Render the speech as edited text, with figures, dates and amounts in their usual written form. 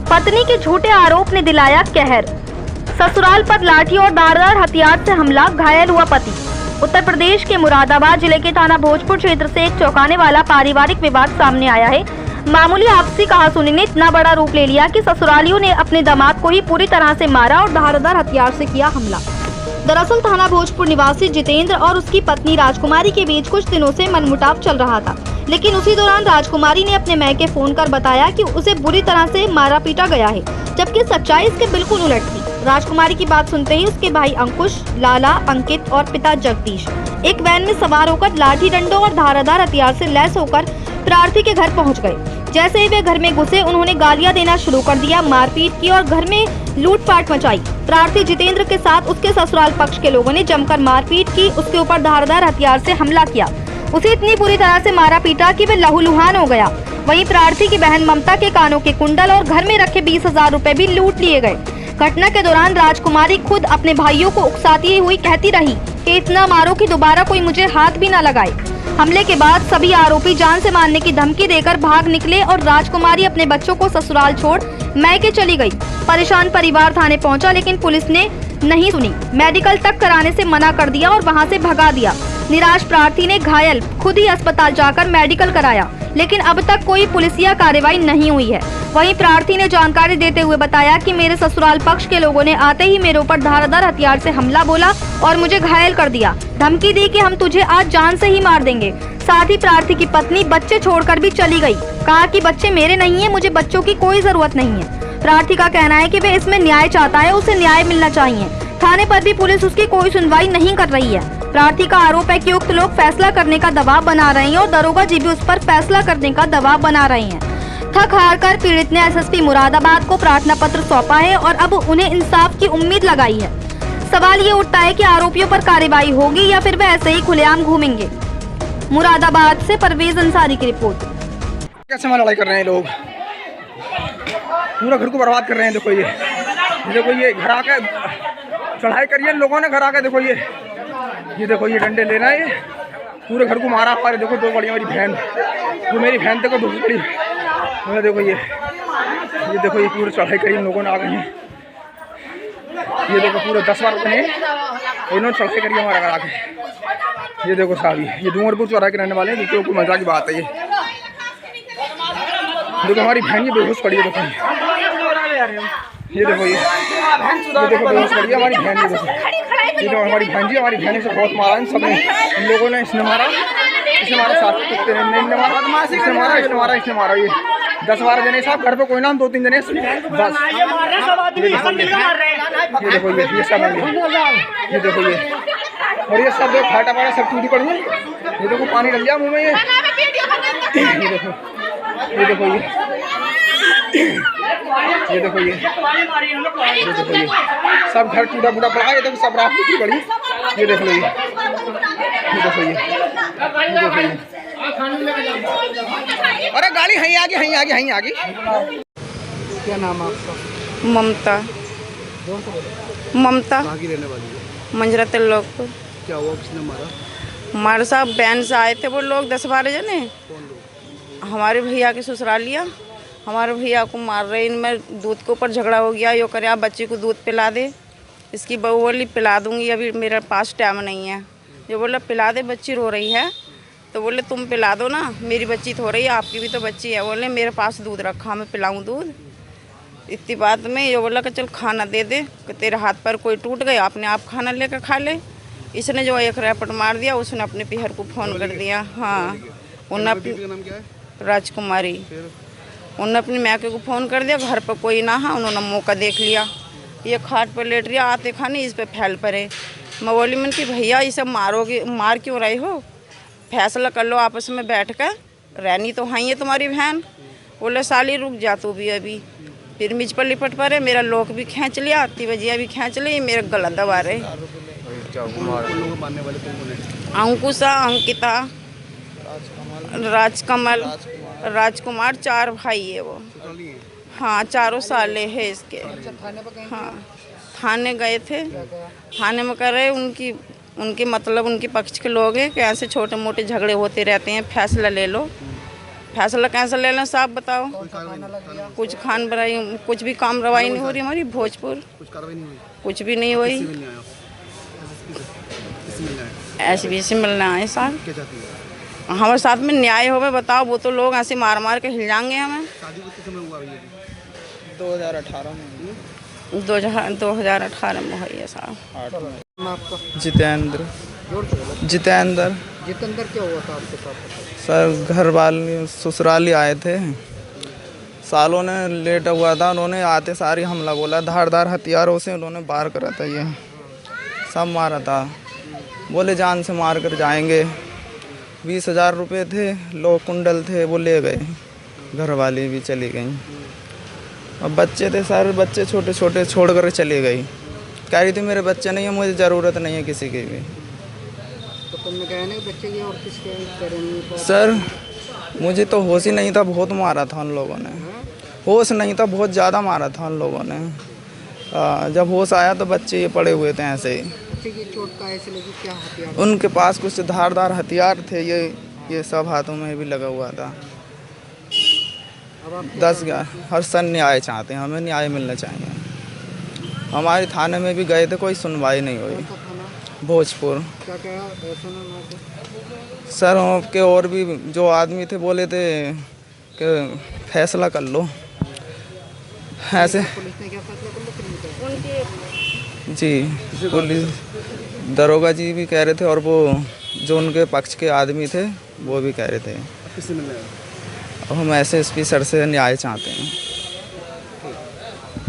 पत्नी के झूठे आरोप ने दिलाया कहर। ससुराल पर लाठी और धारदार हथियार से हमला, घायल हुआ पति। उत्तर प्रदेश के मुरादाबाद जिले के थाना भोजपुर क्षेत्र से एक चौंकाने वाला पारिवारिक विवाद सामने आया है। मामूली आपसी कहासुनी ने इतना बड़ा रूप ले लिया कि ससुरालियों ने अपने दामाद को ही पूरी तरह से मारा और धारदार हथियार से किया हमला। दरअसल थाना भोजपुर निवासी जितेंद्र और उसकी पत्नी राजकुमारी के बीच कुछ दिनों से मनमुटाव चल रहा था, लेकिन उसी दौरान राजकुमारी ने अपने मैके फोन कर बताया कि उसे बुरी तरह से मारा पीटा गया है, जबकि सच्चाई इसके बिल्कुल उलट थी। राजकुमारी की बात सुनते ही उसके भाई अंकुश, लाला, अंकित और पिता जगदीश एक वैन में सवार होकर लाठी डंडों और धारदार हथियार से लैस होकर प्रार्थी के घर पहुंच गए। जैसे ही वे घर में घुसे, उन्होंने गालियां देना शुरू कर दिया, मारपीट की और घर में लूटपाट मचाई। प्रार्थी जितेंद्र के साथ उसके ससुराल पक्ष के लोगों ने जमकर मारपीट की, उसके ऊपर धारदार हथियार से हमला किया, उसे इतनी बुरी तरह से मारा पीटा कि वे लहूलुहान हो गया। वहीं प्रार्थी की बहन ममता के कानों के कुंडल और घर में रखे 20,000 रुपए भी लूट लिए गए। घटना के दौरान राजकुमारी खुद अपने भाइयों को उकसाती हुई कहती रही कि इतना मारो कि दोबारा कोई मुझे हाथ भी न लगाए। हमले के बाद सभी आरोपी जान से मारने की धमकी देकर भाग निकले और राजकुमारी अपने बच्चों को ससुराल छोड़ मैके चली गई। परेशान परिवार थाने पहुंचा, लेकिन पुलिस ने नहीं सुनी, मेडिकल तक कराने से मना कर दिया और वहां से भगा दिया। निराश प्रार्थी ने घायल खुद ही अस्पताल जाकर मेडिकल कराया, लेकिन अब तक कोई पुलिसिया कार्रवाई नहीं हुई है। वहीं प्रार्थी ने जानकारी देते हुए बताया कि मेरे ससुराल पक्ष के लोगों ने आते ही मेरे ऊपर धारदार हथियार से हमला बोला और मुझे घायल कर दिया, धमकी दी कि हम तुझे आज जान से ही मार देंगे। साथ ही प्रार्थी की पत्नी बच्चे छोड़कर भी चली गई, कहा कि बच्चे मेरे नहीं है, मुझे बच्चों की कोई जरूरत नहीं है। प्रार्थी का कहना है कि वे इसमें न्याय चाहता है, उसे न्याय मिलना चाहिए। थाने पर भी पुलिस उसकी कोई सुनवाई नहीं कर रही है। प्रार्थी का आरोप है कि उक्त लोग फैसला करने का दबाव बना रहे हैं और दरोगा जी भी उस पर फैसला करने का दबाव बना रहे हैं। थक हार कर पीड़ित ने एसएसपी मुरादाबाद को प्रार्थना पत्र सौंपा है और अब उन्हें इंसाफ की उम्मीद लगाई है। सवाल ये उठता है कि आरोपियों पर कार्रवाई होगी या फिर वे ऐसे ही खुलेआम घूमेंगे। मुरादाबाद से परवेज अंसारी की रिपोर्ट। कैसे लड़ाई कर रहे हैं लोग, पूरा घर को बर्बाद कर रहे हैं। देखो ये घर आके चढ़ाई करिए लोगों ने, घर आके देखो ये डंडे लेना है, ये पूरे घर को मारा। हमारे देखो दो बड़ी मेरी बहन, जो मेरी बहन देखो दो बड़ी, देखो ये पूरे चढ़ाई करी लोगों ने आ गए हैं। ये देखो पूरे 10 बार बने इन्होंने चढ़ाई करी हमारा घर आके। ये देखो साहब, ये डूंगरपुर चौराहे के रहने वाले हैं, देखो कोई मजा की बात है। ये देखो हमारी बहन ये बेहोश पड़ी है, देखो ये देखो बेहोश पड़ी है हमारी बहन। ये देखो हमारी बहन जी, हमारी बहन से बहुत मारा इन सब ने, इन लोगों ने। इसने मारा साथ कुत्ते ने मारा, इसने मारा। ये 10-12 जने साहब घर पे, कोई ना 2-3 जने बस। ये देखो ये और ये सब देखो फाटा पाटा सब टूटी पड़ी है। ये देखो पानी डल गया मुँह में। ये देखो ये सब घर टूटा फूटा पड़ा है। ये देखो सब रात टूटी पड़ी। ये देख लो ये अरे गाड़ी यहीं आगे। क्या नाम है आपका? ममता कहाँ की रहने वाली है? मंजरा तिल्लोकपुर। क्या हुआ, किसने मारा? हमारे साहब बैन से आए थे वो लोग 10-12 जने, कौन लोग? हमारे भैया के ससुरालिया हमारे भैया को मार रहे। इनमें दूध के ऊपर झगड़ा हो गया। यो करे आप बच्चे को दूध पिला दे। इसकी बहू बोली पिला दूंगी, अभी मेरे पास टाइम नहीं है। जो बोला पिला दे, बच्ची रो रही है। तो बोले तुम पिला दो ना, मेरी बच्ची तो हो रही है, आपकी भी तो बच्ची है। बोले मेरे पास दूध रखा, मैं पिलाऊं दूध। इतनी बात में ये बोला कि चल खाना दे दे, कि तेरे हाथ पर कोई टूट गया, अपने आप खाना लेकर खा ले। इसने जो एक रैपट मार दिया, उसने अपने पीहर को फ़ोन कर दिया। हाँ, उन्होंने अपनी राजकुमारी, उन्होंने अपनी मैके को फ़ोन कर दिया। घर पर कोई ना है, उन्होंने मौका देख लिया, ये खाट पर लेट रही, आते खाने इस पर फैल पड़े। मैं बोली मन कि भैया ये सब मारोगे, मार क्यों रहे हो, फैसला कर लो आपस में बैठ कर, रहनी तो हाँ ही है तुम्हारी बहन। बोले साली रुक जा तू भी अभी। फिर मिज पर लिपट पड़े, मेरा लोक भी खींच लिया, तिवजिया भी खींच ली, मेरा गला दबा रहे। अंकुशा, अंकिता, राजकमल, राजकुमार, 4 भाई है वो। हाँ, 4 साले है इसके। हाँ, थाने गए थे, थाने में कर रहे उनकी मतलब उनके पक्ष के लोग हैं कि ऐसे छोटे मोटे झगड़े होते रहते हैं, फैसला ले लो। फैसला कैसे ले लें साहब बताओ। कुछ खान बनाई, कुछ भी काम रवाई नहीं हो रही हमारी भोजपुर, कुछ कार्रवाई नहीं हुई, कुछ भी नहीं हुई। किसी मिलने आया, SBC मिलना आए साहब, क्या चाहती है? हमारे साथ में न्याय होवे बताओ। वो तो लोग ऐसे मार मार के हिल जाएंगे हमें। शादी किस समय हुआ भैया? 2018 में 2018 में हुई है साहब। आपका जितेंद्र जोर से बोलो। जितेंद्र जितेंद्र क्या हुआ था आपके साथ? सर घर वाले ससुराली आए थे, सालों ने लेट हुआ था, उन्होंने आते सारी हमला बोला, धारदार हथियारों से उन्होंने वार करा था, ये सब मारा था। बोले जान से मार कर जाएंगे। 20,000 रुपये थे, लोग कुंडल थे, वो ले गए, घर वाली भी चली गई। अब बच्चे थे सर, बच्चे छोटे छोटे छोड़ कर चली गई। कह रही थी मेरे बच्चे नहीं है, मुझे ज़रूरत नहीं है किसी की भी। तो तुमने कहा ना बच्चे की और किसके करेंगे? सर मुझे तो होश ही नहीं था, बहुत मारा था उन लोगों ने। होश नहीं था, बहुत ज़्यादा मारा था उन लोगों ने। जब होश आया तो बच्चे ये पड़े हुए थे ऐसे ही। बच्चे की चोट का ऐसे लगी, क्या हथियार? उनके पास कुछ धारदार हथियार थे, ये सब हाथों में भी लगा हुआ था। अब आप 10-11 हर सन न्याय चाहते हैं, हमें न्याय मिलना चाहिए। हमारे थाने में भी गए थे, कोई सुनवाई नहीं हुई। का थाना भोजपुर क्या क्या ऐसा ना सर, के और भी जो आदमी थे बोले थे कि फैसला कर लो ऐसे। पुलिस ने क्या फैसला कर लिया? फिर जी पुलिस दरोगा जी भी कह रहे थे, और वो जो उनके पक्ष के आदमी थे वो भी कह रहे थे। किसी मिलने आया? अब हम SSP सर से न्याय चाहते हैं।